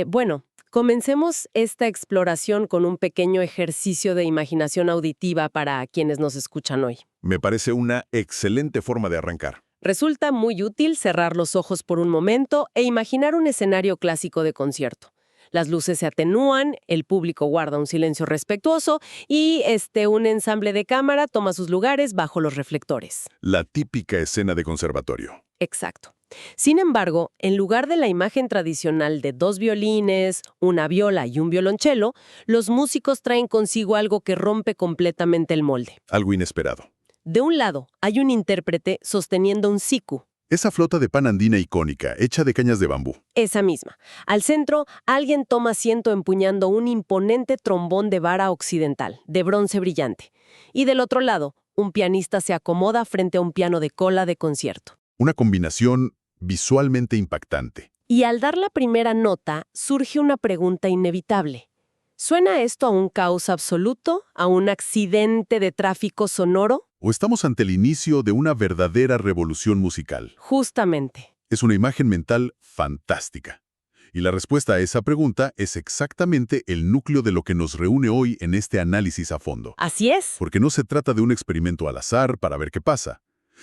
Bueno, comencemos esta exploración con un pequeño ejercicio de imaginación auditiva para quienes nos escuchan hoy. Me parece una excelente forma de arrancar. Resulta muy útil cerrar los ojos por un momento e imaginar un escenario clásico de concierto. Las luces se atenúan, el público guarda un silencio respetuoso y un ensamble de cámara toma sus lugares bajo los reflectores. La típica escena de conservatorio. Exacto. Sin embargo, en lugar de la imagen tradicional de dos violines, una viola y un violonchelo, los músicos traen consigo algo que rompe completamente el molde. Algo inesperado. De un lado, hay un intérprete sosteniendo un siku. Esa flauta de pan andina icónica, hecha de cañas de bambú. Esa misma. Al centro, alguien toma asiento empuñando un imponente trombón de vara occidental, de bronce brillante. Y del otro lado, un pianista se acomoda frente a un piano de cola de concierto. Una combinación visualmente impactante. Y al dar la primera nota, surge una pregunta inevitable. ¿Suena esto a un caos absoluto? ¿A un accidente de tráfico sonoro? ¿O estamos ante el inicio de una verdadera revolución musical? Justamente. Es una imagen mental fantástica. Y la respuesta a esa pregunta es exactamente el núcleo de lo que nos reúne hoy en este análisis a fondo. Así es. Porque no se trata de un experimento al azar para ver qué pasa,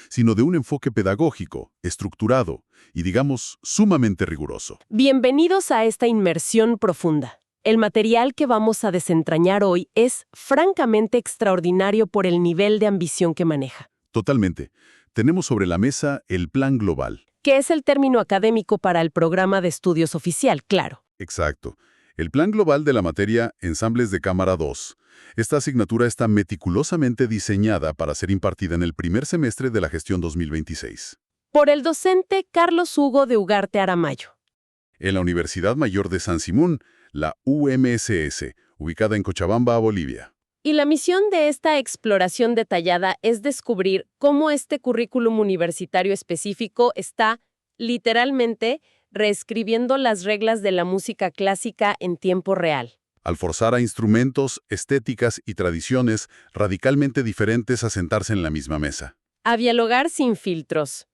sino de un enfoque pedagógico, estructurado y, digamos, sumamente riguroso. Bienvenidos a esta inmersión profunda. El material que vamos a desentrañar hoy es francamente extraordinario por el nivel de ambición que maneja. Totalmente. Tenemos sobre la mesa el plan global. Que es el término académico para el programa de estudios oficial, claro. Exacto. El plan global de la materia Ensambles de Cámara 2. Esta asignatura está meticulosamente diseñada para ser impartida en el primer semestre de la gestión 2026. Por el docente Carlos Hugo de Ugarte Aramayo. En la Universidad Mayor de San Simón, la UMSS, ubicada en Cochabamba, Bolivia. Y la misión de esta exploración detallada es descubrir cómo este currículum universitario específico está, literalmente, reescribiendo las reglas de la música clásica en tiempo real. Al forzar a instrumentos, estéticas y tradiciones radicalmente diferentes a sentarse en la misma mesa. A dialogar sin filtros.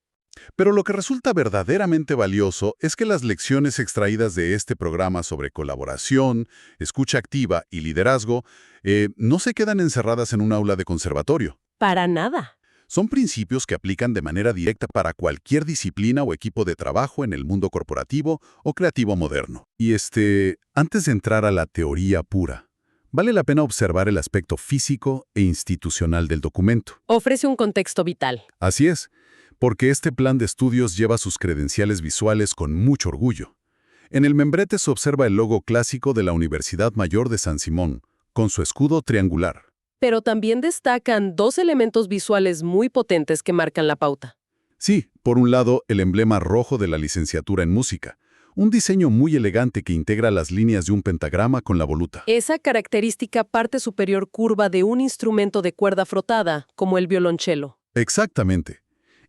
Pero lo que resulta verdaderamente valioso es que las lecciones extraídas de este programa sobre colaboración, escucha activa y liderazgo no se quedan encerradas en un aula de conservatorio. Para nada. Son principios que aplican de manera directa para cualquier disciplina o equipo de trabajo en el mundo corporativo o creativo moderno. Y antes de entrar a la teoría pura, vale la pena observar el aspecto físico e institucional del documento. Ofrece un contexto vital. Así es, porque este plan de estudios lleva sus credenciales visuales con mucho orgullo. En el membrete se observa el logo clásico de la Universidad Mayor de San Simón, con su escudo triangular. Pero también destacan dos elementos visuales muy potentes que marcan la pauta. Sí, por un lado, el emblema rojo de la licenciatura en música, un diseño muy elegante que integra las líneas de un pentagrama con la voluta. Esa característica parte superior curva de un instrumento de cuerda frotada, como el violonchelo. Exactamente.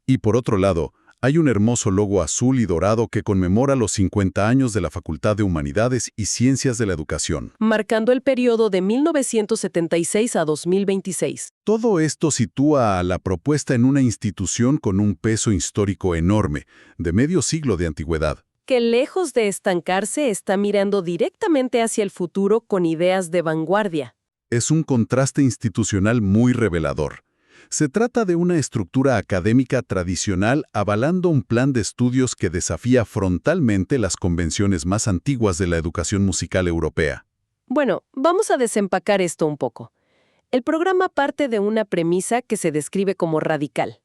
Y por otro lado, hay un hermoso logo azul y dorado que conmemora los 50 años de la Facultad de Humanidades y Ciencias de la Educación. Marcando el periodo de 1976 a 2026. Todo esto sitúa a la propuesta en una institución con un peso histórico enorme, de medio siglo de antigüedad. Que lejos de estancarse está mirando directamente hacia el futuro con ideas de vanguardia. Es un contraste institucional muy revelador. Se trata de una estructura académica tradicional avalando un plan de estudios que desafía frontalmente las convenciones más antiguas de la educación musical europea. Bueno, vamos a desempacar esto un poco. El programa parte de una premisa que se describe como radical.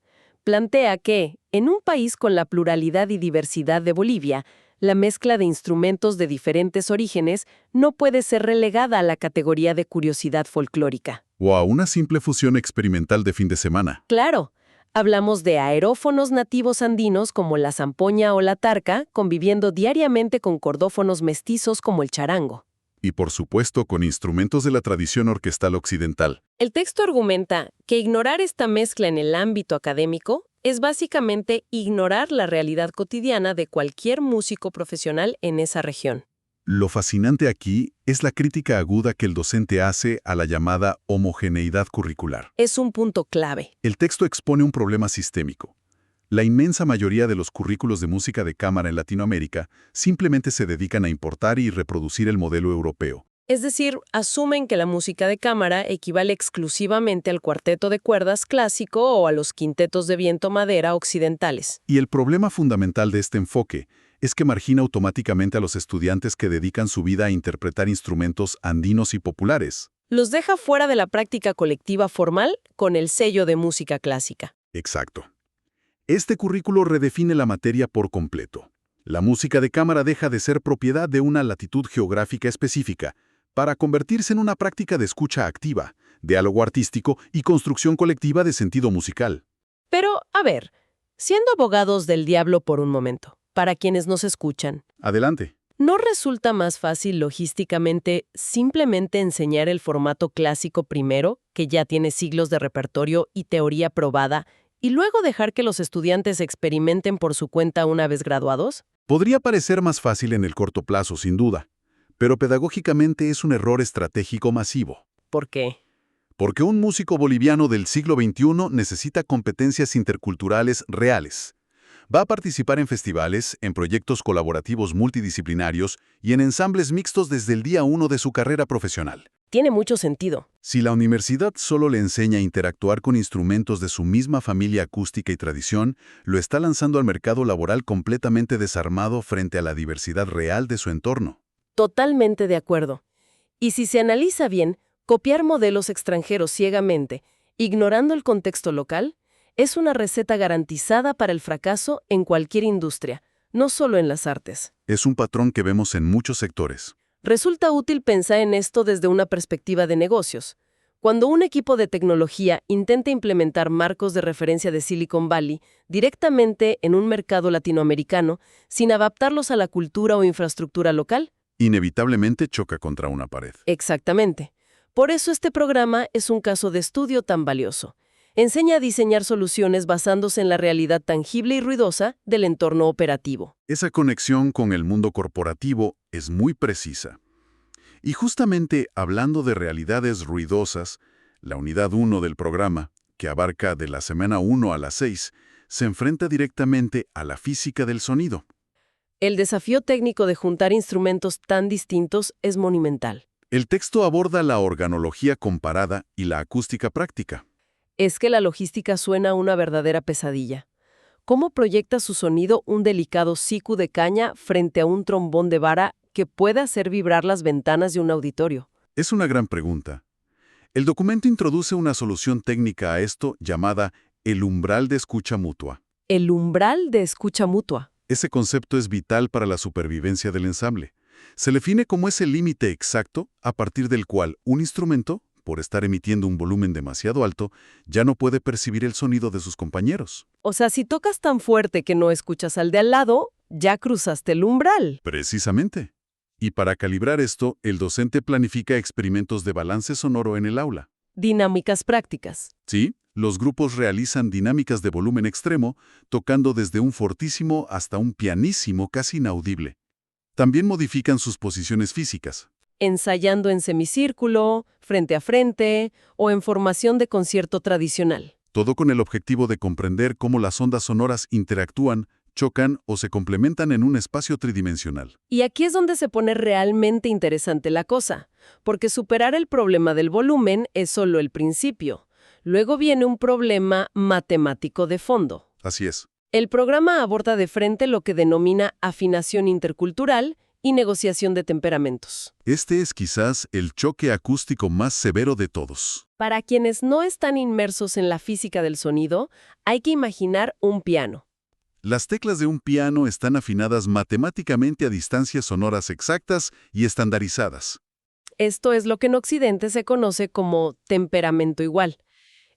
Plantea que, en un país con la pluralidad y diversidad de Bolivia, la mezcla de instrumentos de diferentes orígenes no puede ser relegada a la categoría de curiosidad folclórica. O a una simple fusión experimental de fin de semana. Claro, hablamos de aerófonos nativos andinos como la zampoña o la tarca, conviviendo diariamente con cordófonos mestizos como el charango. Y por supuesto con instrumentos de la tradición orquestal occidental. El texto argumenta que ignorar esta mezcla en el ámbito académico es básicamente ignorar la realidad cotidiana de cualquier músico profesional en esa región. Lo fascinante aquí es la crítica aguda que el docente hace a la llamada homogeneidad curricular. Es un punto clave. El texto expone un problema sistémico. La inmensa mayoría de los currículos de música de cámara en Latinoamérica simplemente se dedican a importar y reproducir el modelo europeo. Es decir, asumen que la música de cámara equivale exclusivamente al cuarteto de cuerdas clásico o a los quintetos de viento-madera occidentales. Y el problema fundamental de este enfoque es que margina automáticamente a los estudiantes que dedican su vida a interpretar instrumentos andinos y populares. Los deja fuera de la práctica colectiva formal con el sello de música clásica. Exacto. Este currículo redefine la materia por completo. La música de cámara deja de ser propiedad de una latitud geográfica específica para convertirse en una práctica de escucha activa, diálogo artístico y construcción colectiva de sentido musical. Pero, a ver, siendo abogados del diablo por un momento, para quienes nos escuchan, Adelante. ¿no resulta más fácil logísticamente simplemente enseñar el formato clásico primero, que ya tiene siglos de repertorio y teoría probada, y luego dejar que los estudiantes experimenten por su cuenta una vez graduados? Podría parecer más fácil en el corto plazo, sin duda, pero pedagógicamente es un error estratégico masivo. ¿Por qué? Porque un músico boliviano del siglo XXI necesita competencias interculturales reales. Va a participar en festivales, en proyectos colaborativos multidisciplinarios y en ensambles mixtos desde el día 1 de su carrera profesional. Tiene mucho sentido. Si la universidad solo le enseña a interactuar con instrumentos de su misma familia acústica y tradición, lo está lanzando al mercado laboral completamente desarmado frente a la diversidad real de su entorno. Totalmente de acuerdo. Y si se analiza bien, copiar modelos extranjeros ciegamente, ignorando el contexto local, es una receta garantizada para el fracaso en cualquier industria, no solo en las artes. Es un patrón que vemos en muchos sectores. Resulta útil pensar en esto desde una perspectiva de negocios. Cuando un equipo de tecnología intenta implementar marcos de referencia de Silicon Valley directamente en un mercado latinoamericano, sin adaptarlos a la cultura o infraestructura local, Inevitablemente choca contra una pared. exactamente. Por eso este programa es un caso de estudio tan valioso. Enseña a diseñar soluciones basándose en la realidad tangible y ruidosa del entorno operativo. Esa conexión con el mundo corporativo es muy precisa. Y justamente hablando de realidades ruidosas, la unidad 1 del programa, que abarca de la semana 1 a la 6, se enfrenta directamente a la física del sonido. El desafío técnico de juntar instrumentos tan distintos es monumental. El texto aborda la organología comparada y la acústica práctica. Es que la logística suena a una verdadera pesadilla. ¿Cómo proyecta su sonido un delicado siku de caña frente a un trombón de vara que pueda hacer vibrar las ventanas de un auditorio? Es una gran pregunta. El documento introduce una solución técnica a esto llamada el umbral de escucha mutua. El umbral de escucha mutua. Ese concepto es vital para la supervivencia del ensamble. Se define como ese límite exacto a partir del cual un instrumento, por estar emitiendo un volumen demasiado alto, ya no puede percibir el sonido de sus compañeros. O sea, si tocas tan fuerte que no escuchas al de al lado, ya cruzaste el umbral. Precisamente. Y para calibrar esto, el docente planifica experimentos de balance sonoro en el aula. Dinámicas prácticas. Sí, los grupos realizan dinámicas de volumen extremo, tocando desde un fortísimo hasta un pianísimo casi inaudible. También modifican sus posiciones físicas. Ensayando en semicírculo, frente a frente o en formación de concierto tradicional. Todo con el objetivo de comprender cómo las ondas sonoras interactúan, chocan o se complementan en un espacio tridimensional. Y aquí es donde se pone realmente interesante la cosa, porque superar el problema del volumen es solo el principio. Luego viene un problema matemático de fondo. Así es. El programa aborda de frente lo que denomina afinación intercultural y negociación de temperamentos. Este es quizás el choque acústico más severo de todos. Para quienes no están inmersos en la física del sonido, hay que imaginar un piano. Las teclas de un piano están afinadas matemáticamente a distancias sonoras exactas y estandarizadas. Esto es lo que en Occidente se conoce como temperamento igual.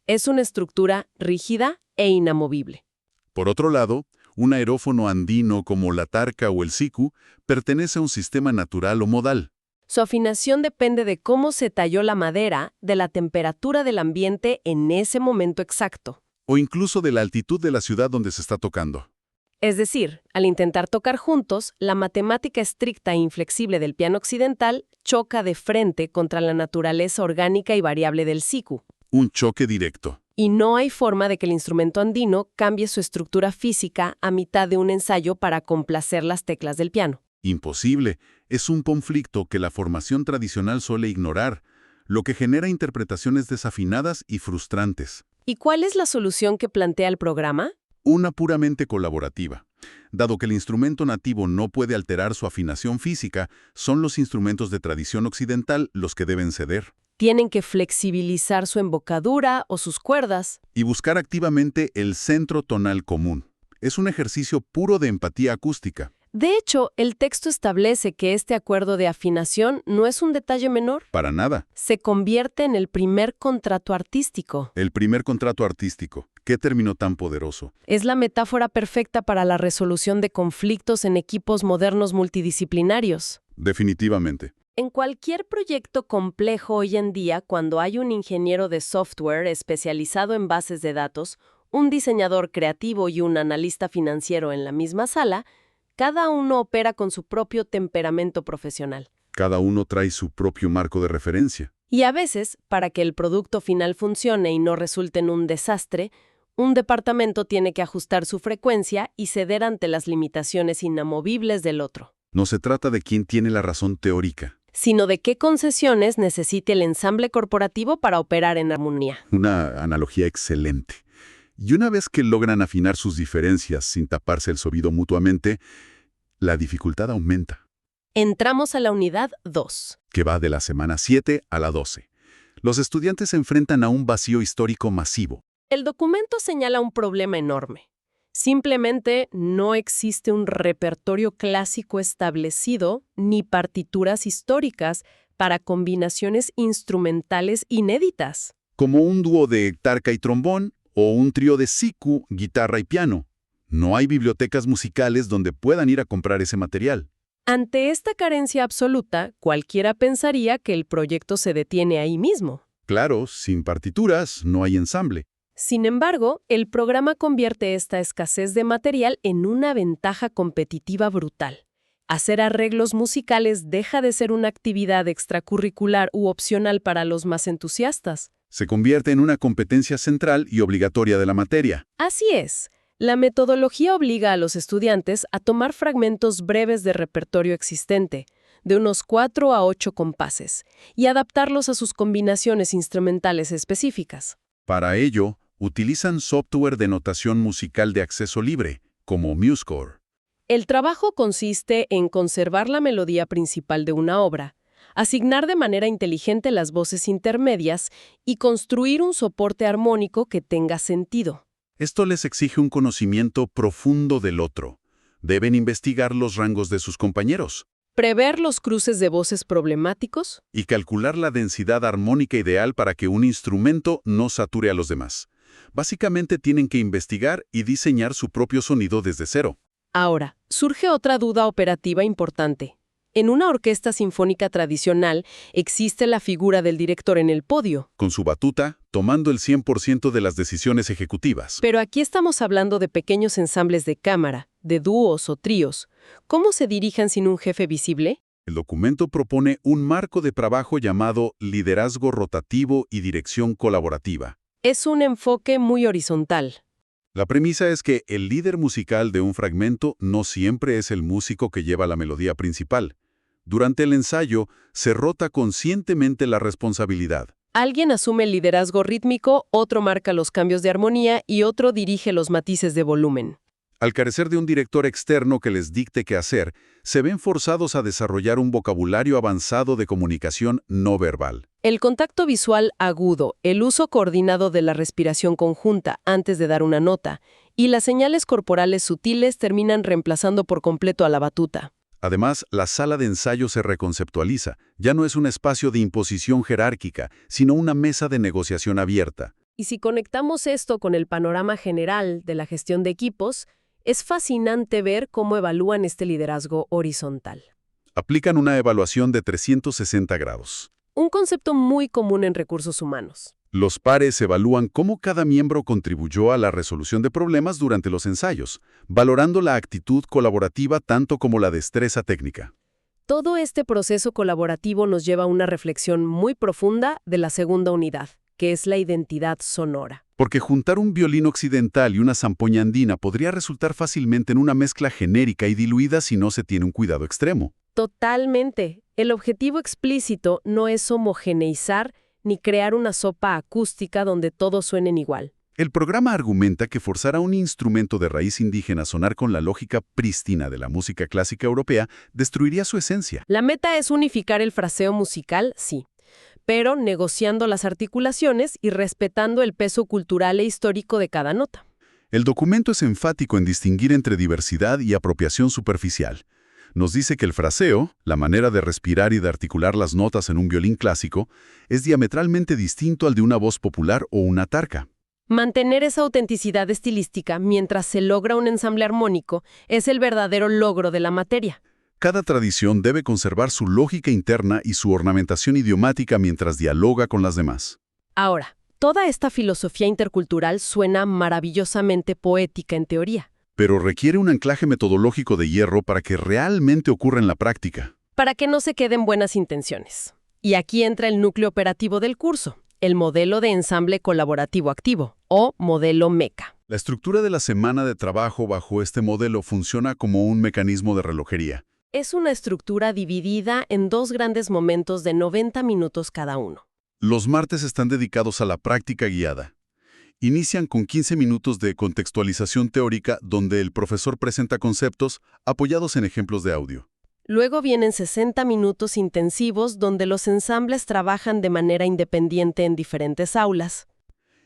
Es una estructura rígida e inamovible. Por otro lado, un aerófono andino como la tarca o el siku pertenece a un sistema natural o modal. Su afinación depende de cómo se talló la madera, de la temperatura del ambiente en ese momento exacto. O incluso de la altitud de la ciudad donde se está tocando. Es decir, al intentar tocar juntos, la matemática estricta e inflexible del piano occidental choca de frente contra la naturaleza orgánica y variable del siku. Un choque directo. Y no hay forma de que el instrumento andino cambie su estructura física a mitad de un ensayo para complacer las teclas del piano. Imposible. Es un conflicto que la formación tradicional suele ignorar, lo que genera interpretaciones desafinadas y frustrantes. ¿Y cuál es la solución que plantea el programa? Una puramente colaborativa. Dado que el instrumento nativo no puede alterar su afinación física, son los instrumentos de tradición occidental los que deben ceder. Tienen que flexibilizar su embocadura o sus cuerdas. Y buscar activamente el centro tonal común. Es un ejercicio puro de empatía acústica. De hecho, el texto establece que este acuerdo de afinación no es un detalle menor. Para nada. Se convierte en el primer contrato artístico. El primer contrato artístico. ¿Qué término tan poderoso? Es la metáfora perfecta para la resolución de conflictos en equipos modernos multidisciplinarios. Definitivamente. En cualquier proyecto complejo hoy en día, cuando hay un ingeniero de software especializado en bases de datos, un diseñador creativo y un analista financiero en la misma sala, cada uno opera con su propio temperamento profesional. Cada uno trae su propio marco de referencia. Y a veces, para que el producto final funcione y no resulte en un desastre, un departamento tiene que ajustar su frecuencia y ceder ante las limitaciones inamovibles del otro. No se trata de quién tiene la razón teórica. Sino de qué concesiones necesite el ensamble corporativo para operar en armonía. Una analogía excelente. Y una vez que logran afinar sus diferencias sin taparse el oído mutuamente, la dificultad aumenta. Entramos a la unidad 2. Que va de la semana 7 a la 12. Los estudiantes se enfrentan a un vacío histórico masivo. El documento señala un problema enorme. Simplemente no existe un repertorio clásico establecido ni partituras históricas para combinaciones instrumentales inéditas. Como un dúo de tarca y trombón o un trío de siku, guitarra y piano. No hay bibliotecas musicales donde puedan ir a comprar ese material. Ante esta carencia absoluta, cualquiera pensaría que el proyecto se detiene ahí mismo. Claro, sin partituras no hay ensamble. Sin embargo, el programa convierte esta escasez de material en una ventaja competitiva brutal. Hacer arreglos musicales deja de ser una actividad extracurricular u opcional para los más entusiastas. Se convierte en una competencia central y obligatoria de la materia. Así es. La metodología obliga a los estudiantes a tomar fragmentos breves de repertorio existente, de unos 4 a 8 compases, y adaptarlos a sus combinaciones instrumentales específicas. Para ello, utilizan software de notación musical de acceso libre, como MuseScore. El trabajo consiste en conservar la melodía principal de una obra, asignar de manera inteligente las voces intermedias y construir un soporte armónico que tenga sentido. Esto les exige un conocimiento profundo del otro. Deben investigar los rangos de sus compañeros. Prever los cruces de voces problemáticos. Y calcular la densidad armónica ideal para que un instrumento no sature a los demás. Básicamente tienen que investigar y diseñar su propio sonido desde cero. Ahora, surge otra duda operativa importante. En una orquesta sinfónica tradicional existe la figura del director en el podio. Con su batuta, tomando el 100% de las decisiones ejecutivas. Pero aquí estamos hablando de pequeños ensambles de cámara, de dúos o tríos. ¿Cómo se dirijan sin un jefe visible? El documento propone un marco de trabajo llamado liderazgo rotativo y dirección colaborativa. Es un enfoque muy horizontal. La premisa es que el líder musical de un fragmento no siempre es el músico que lleva la melodía principal. Durante el ensayo, se rota conscientemente la responsabilidad. Alguien asume el liderazgo rítmico, otro marca los cambios de armonía y otro dirige los matices de volumen. Al carecer de un director externo que les dicte qué hacer, se ven forzados a desarrollar un vocabulario avanzado de comunicación no verbal. El contacto visual agudo, el uso coordinado de la respiración conjunta antes de dar una nota, y las señales corporales sutiles terminan reemplazando por completo a la batuta. Además, la sala de ensayo se reconceptualiza. Ya no es un espacio de imposición jerárquica, sino una mesa de negociación abierta. Y si conectamos esto con el panorama general de la gestión de equipos, es fascinante ver cómo evalúan este liderazgo horizontal. Aplican una evaluación de 360 grados. Un concepto muy común en recursos humanos. Los pares evalúan cómo cada miembro contribuyó a la resolución de problemas durante los ensayos, valorando la actitud colaborativa tanto como la destreza técnica. Todo este proceso colaborativo nos lleva a una reflexión muy profunda de la segunda unidad, que es la identidad sonora. Porque juntar un violín occidental y una zampoña andina podría resultar fácilmente en una mezcla genérica y diluida si no se tiene un cuidado extremo. Totalmente. El objetivo explícito no es homogeneizar ni crear una sopa acústica donde todos suenen igual. El programa argumenta que forzar a un instrumento de raíz indígena a sonar con la lógica prístina de la música clásica europea destruiría su esencia. La meta es unificar el fraseo musical, sí, pero negociando las articulaciones y respetando el peso cultural e histórico de cada nota. El documento es enfático en distinguir entre diversidad y apropiación superficial. Nos dice que el fraseo, la manera de respirar y de articular las notas en un violín clásico, es diametralmente distinto al de una voz popular o una tarca. Mantener esa autenticidad estilística mientras se logra un ensamble armónico es el verdadero logro de la materia. Cada tradición debe conservar su lógica interna y su ornamentación idiomática mientras dialoga con las demás. Ahora, toda esta filosofía intercultural suena maravillosamente poética en teoría. Pero requiere un anclaje metodológico de hierro para que realmente ocurra en la práctica. Para que no se queden buenas intenciones. Y aquí entra el núcleo operativo del curso, el modelo de ensamble colaborativo activo, o modelo MECA. La estructura de la semana de trabajo bajo este modelo funciona como un mecanismo de relojería. Es una estructura dividida en dos grandes momentos de 90 minutos cada uno. Los martes están dedicados a la práctica guiada. Inician con 15 minutos de contextualización teórica donde el profesor presenta conceptos apoyados en ejemplos de audio. Luego vienen 60 minutos intensivos donde los ensambles trabajan de manera independiente en diferentes aulas.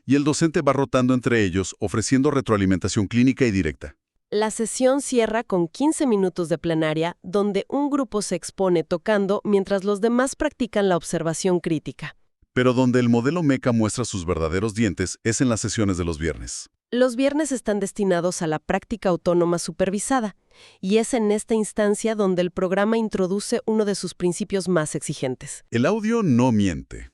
Y el docente va rotando entre ellos, ofreciendo retroalimentación clínica y directa. La sesión cierra con 15 minutos de plenaria, donde un grupo se expone tocando mientras los demás practican la observación crítica. Pero donde el modelo MECA muestra sus verdaderos dientes es en las sesiones de los viernes. Los viernes están destinados a la práctica autónoma supervisada, y es en esta instancia donde el programa introduce uno de sus principios más exigentes. El audio no miente.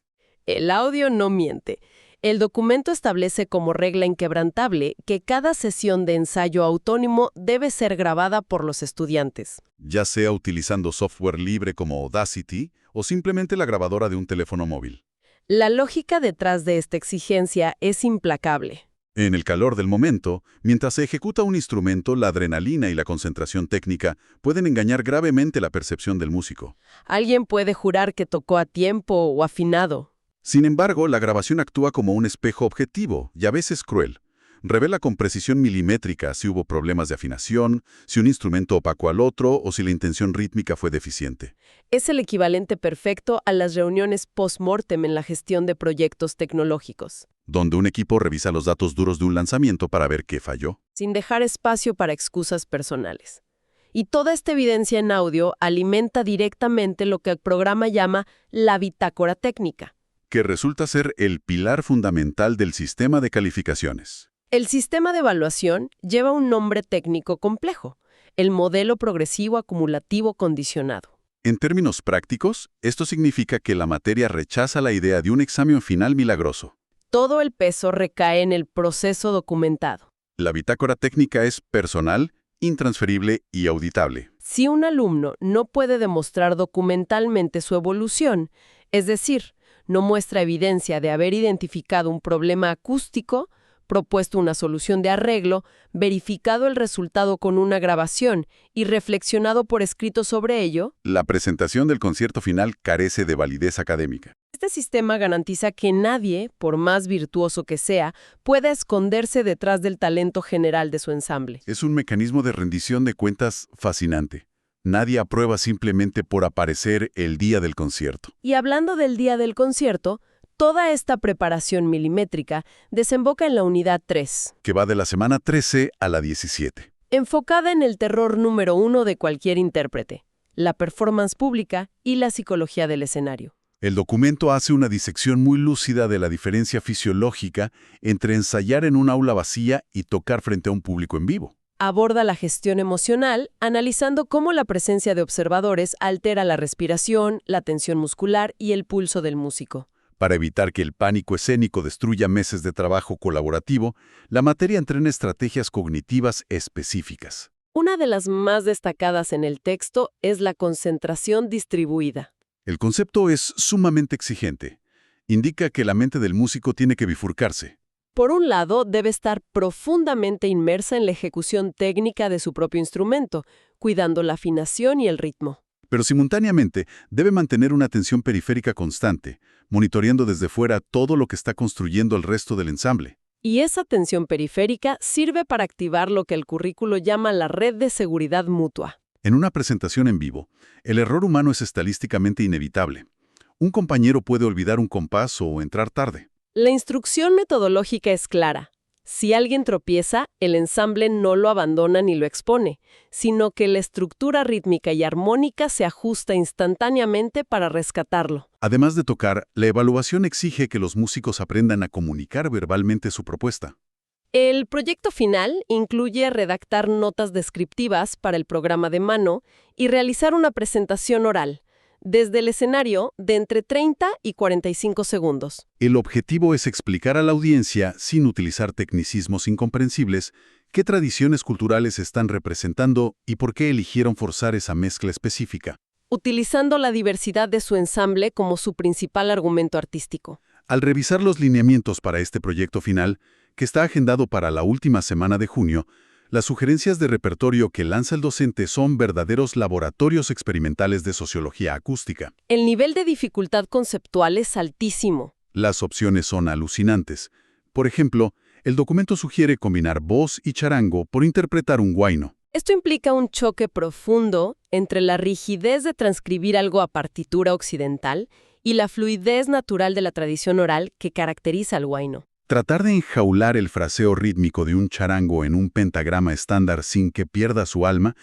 El audio no miente. El documento establece como regla inquebrantable que cada sesión de ensayo autónomo debe ser grabada por los estudiantes. Ya sea utilizando software libre como Audacity o simplemente la grabadora de un teléfono móvil. La lógica detrás de esta exigencia es implacable. En el calor del momento, mientras se ejecuta un instrumento, la adrenalina y la concentración técnica pueden engañar gravemente la percepción del músico. Alguien puede jurar que tocó a tiempo o afinado. Sin embargo, la grabación actúa como un espejo objetivo y a veces cruel. Revela con precisión milimétrica si hubo problemas de afinación, si un instrumento opacó al otro o si la intención rítmica fue deficiente. Es el equivalente perfecto a las reuniones post-mortem en la gestión de proyectos tecnológicos, Donde un equipo revisa los datos duros de un lanzamiento para ver qué falló. sin dejar espacio para excusas personales. Y toda esta evidencia en audio alimenta directamente lo que el programa llama la bitácora técnica. Que resulta ser el pilar fundamental del sistema de calificaciones. El sistema de evaluación lleva un nombre técnico complejo, el modelo progresivo acumulativo condicionado. En términos prácticos, esto significa que la materia rechaza la idea de un examen final milagroso. Todo el peso recae en el proceso documentado. La bitácora técnica es personal, intransferible y auditable. Si un alumno no puede demostrar documentalmente su evolución, es decir, no muestra evidencia de haber identificado un problema acústico, propuesto una solución de arreglo, verificado el resultado con una grabación y reflexionado por escrito sobre ello, La presentación del concierto final carece de validez académica. este sistema garantiza que nadie, por más virtuoso que sea, pueda esconderse detrás del talento general de su ensamble. Es un mecanismo de rendición de cuentas fascinante. Nadie aprueba simplemente por aparecer el día del concierto. Y hablando del día del concierto, toda esta preparación milimétrica desemboca en la unidad 3, Que va de la semana 13 a la 17. enfocada en el terror número 1 de cualquier intérprete, la performance pública y la psicología del escenario. El documento hace una disección muy lúcida de la diferencia fisiológica entre ensayar en un aula vacía y tocar frente a un público en vivo. Aborda la gestión emocional, analizando cómo la presencia de observadores altera la respiración, la tensión muscular y el pulso del músico. Para evitar que el pánico escénico destruya meses de trabajo colaborativo, la materia entrena estrategias cognitivas específicas. Una de las más destacadas en el texto es la concentración distribuida. El concepto es sumamente exigente. Indica que la mente del músico tiene que bifurcarse. Por un lado, debe estar profundamente inmersa en la ejecución técnica de su propio instrumento, cuidando la afinación y el ritmo. Pero simultáneamente debe mantener una atención periférica constante, monitoreando desde fuera todo lo que está construyendo el resto del ensamble. Y esa tensión periférica sirve para activar lo que el currículo llama la red de seguridad mutua. En una presentación en vivo, el error humano es estadísticamente inevitable. Un compañero puede olvidar un compás o entrar tarde. La instrucción metodológica es clara. Si alguien tropieza, el ensamble no lo abandona ni lo expone, sino que la estructura rítmica y armónica se ajusta instantáneamente para rescatarlo. Además de tocar, la evaluación exige que los músicos aprendan a comunicar verbalmente su propuesta. El proyecto final incluye redactar notas descriptivas para el programa de mano y realizar una presentación oral, desde el escenario de entre 30 y 45 segundos. El objetivo es explicar a la audiencia, sin utilizar tecnicismos incomprensibles, qué tradiciones culturales están representando y por qué eligieron forzar esa mezcla específica. Utilizando la diversidad de su ensamble como su principal argumento artístico. Al revisar los lineamientos para este proyecto final, que está agendado para la última semana de junio, las sugerencias de repertorio que lanza el docente son verdaderos laboratorios experimentales de sociología acústica. El nivel de dificultad conceptual es altísimo. Las opciones son alucinantes. Por ejemplo, el documento sugiere combinar voz y charango por interpretar un huayno. Esto implica un choque profundo entre la rigidez de transcribir algo a partitura occidental y la fluidez natural de la tradición oral que caracteriza al huayno. Tratar de enjaular el fraseo rítmico de un charango en un pentagrama estándar sin que pierda su alma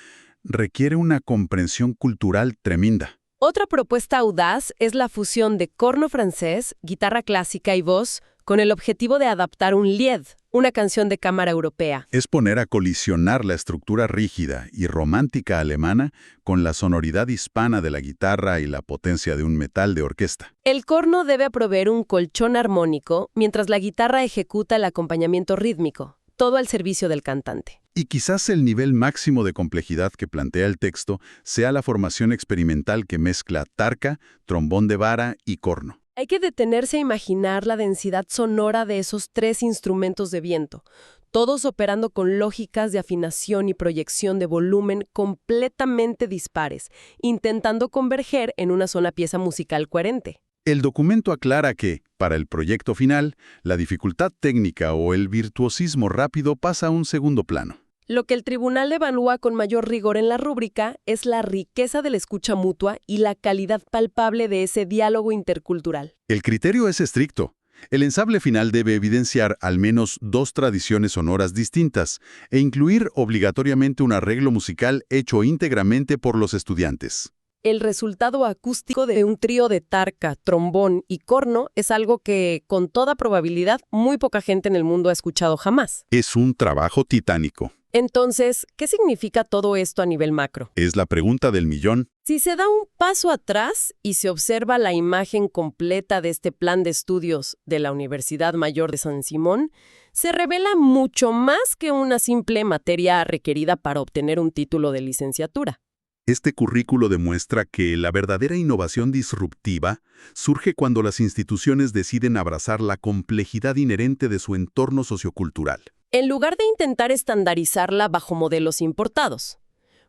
requiere una comprensión cultural tremenda. Otra propuesta audaz es la fusión de corno francés, guitarra clásica y voz con el objetivo de adaptar un lied, una canción de cámara europea. Es poner a colisionar la estructura rígida y romántica alemana con la sonoridad hispana de la guitarra y la potencia de un metal de orquesta. El corno debe proveer un colchón armónico mientras la guitarra ejecuta el acompañamiento rítmico, todo al servicio del cantante. Y quizás el nivel máximo de complejidad que plantea el texto sea la formación experimental que mezcla tarca, trombón de vara y corno. Hay que detenerse a imaginar la densidad sonora de esos tres instrumentos de viento, todos operando con lógicas de afinación y proyección de volumen completamente dispares, intentando converger en una sola pieza musical coherente. El documento aclara que, para el proyecto final, la dificultad técnica o el virtuosismo rápido pasa a un segundo plano. Lo que el tribunal evalúa con mayor rigor en la rúbrica es la riqueza de la escucha mutua y la calidad palpable de ese diálogo intercultural. El criterio es estricto. El ensamble final debe evidenciar al menos 2 tradiciones sonoras distintas e incluir obligatoriamente un arreglo musical hecho íntegramente por los estudiantes. El resultado acústico de un trío de tarca, trombón y corno es algo que, con toda probabilidad, muy poca gente en el mundo ha escuchado jamás. Es un trabajo titánico. Entonces, ¿qué significa todo esto a nivel macro? Es la pregunta del millón. Si se da un paso atrás y se observa la imagen completa de este plan de estudios de la Universidad Mayor de San Simón, se revela mucho más que una simple materia requerida para obtener un título de licenciatura. Este currículo demuestra que la verdadera innovación disruptiva surge cuando las instituciones deciden abrazar la complejidad inherente de su entorno sociocultural. En lugar de intentar estandarizarla bajo modelos importados.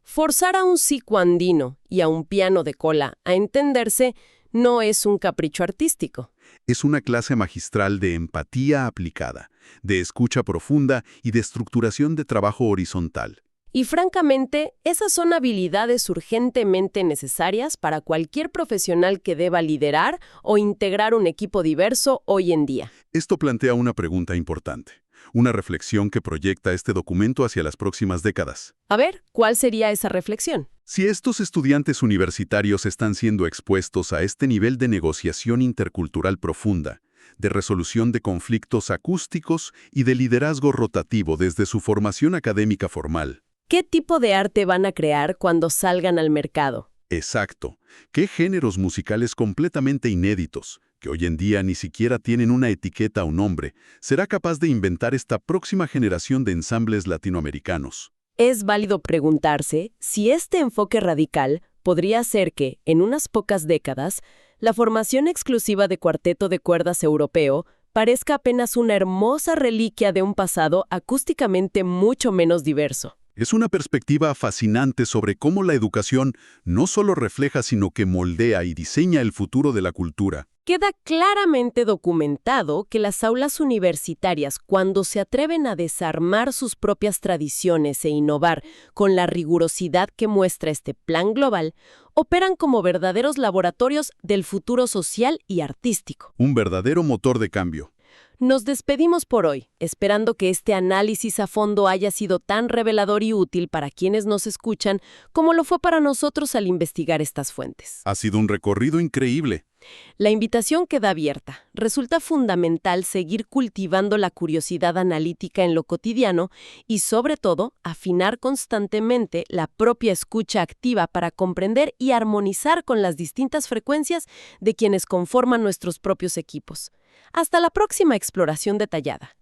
Forzar a un psicoandino y a un piano de cola a entenderse no es un capricho artístico. Es una clase magistral de empatía aplicada, de escucha profunda y de estructuración de trabajo horizontal. Y francamente, esas son habilidades urgentemente necesarias para cualquier profesional que deba liderar o integrar un equipo diverso hoy en día. Esto plantea una pregunta importante, una reflexión que proyecta este documento hacia las próximas décadas. A ver, ¿cuál sería esa reflexión? Si estos estudiantes universitarios están siendo expuestos a este nivel de negociación intercultural profunda, de resolución de conflictos acústicos y de liderazgo rotativo desde su formación académica formal, ¿qué tipo de arte van a crear cuando salgan al mercado? exacto, ¿qué géneros musicales completamente inéditos, que hoy en día ni siquiera tienen una etiqueta o nombre, será capaz de inventar esta próxima generación de ensambles latinoamericanos? Es válido preguntarse si este enfoque radical podría ser que, en unas pocas décadas, la formación exclusiva de cuarteto de cuerdas europeo parezca apenas una hermosa reliquia de un pasado acústicamente mucho menos diverso. Es una perspectiva fascinante sobre cómo la educación no solo refleja, sino que moldea y diseña el futuro de la cultura. Queda claramente documentado que las aulas universitarias, cuando se atreven a desarmar sus propias tradiciones e innovar con la rigurosidad que muestra este plan global, operan como verdaderos laboratorios del futuro social y artístico. Un verdadero motor de cambio. Nos despedimos por hoy, esperando que este análisis a fondo haya sido tan revelador y útil para quienes nos escuchan como lo fue para nosotros al investigar estas fuentes. Ha sido un recorrido increíble. La invitación queda abierta. Resulta fundamental seguir cultivando la curiosidad analítica en lo cotidiano y, sobre todo, afinar constantemente la propia escucha activa para comprender y armonizar con las distintas frecuencias de quienes conforman nuestros propios equipos. Hasta la próxima exploración detallada.